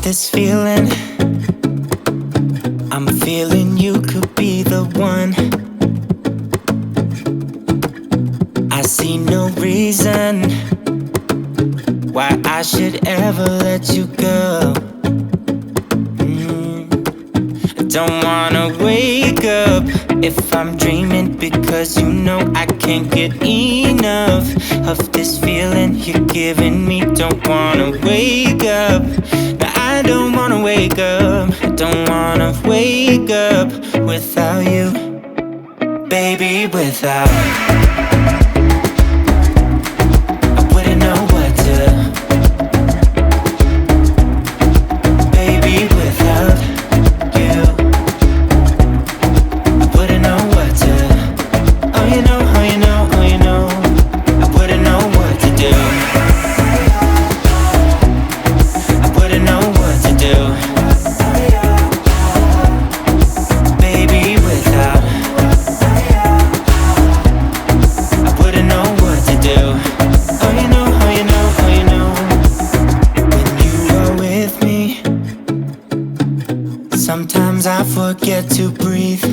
This feeling, I'm feeling you could be the one. I see no reason why I should ever let you go. I don't wanna wake up if I'm dreaming, because you know I can't get enough of this feeling you're giving me. Don't wanna wake up. I don't wanna wake up, I don't wanna wake up without you, baby, without. I wouldn't know what to, baby, without you. I wouldn't know what to, oh you know, oh you know, oh you know. I wouldn't know what to do. Sometimes I forget to breathe.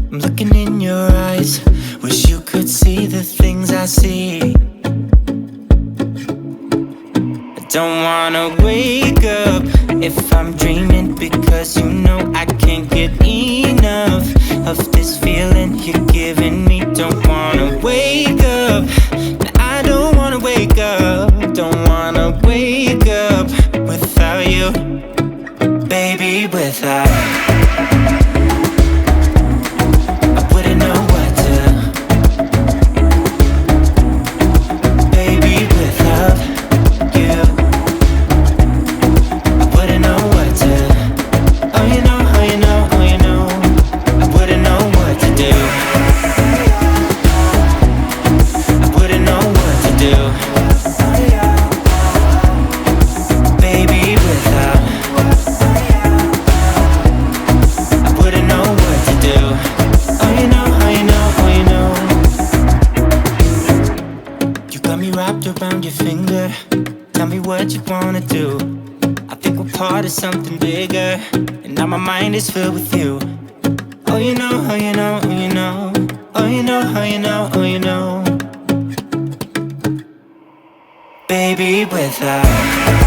I'm looking in your eyes, wish you could see the things I see. I don't wanna wake up if I'm dreaming, because you know I can't get enough of this feeling you're giving me. Don't wanna wake up, I don't wanna wake up. Don't wanna wake up without you, baby, without. I wouldn't know what to, baby, without you. I wouldn't know what to, oh you know, oh you know, oh you know. I wouldn't know what to do. I wouldn't know what to do. Around your finger, tell me what you wanna do. I think we're part of something bigger, and now my mind is filled with you. Oh you know, oh you know, oh you know. Oh you know, oh you know, oh you know. Baby, without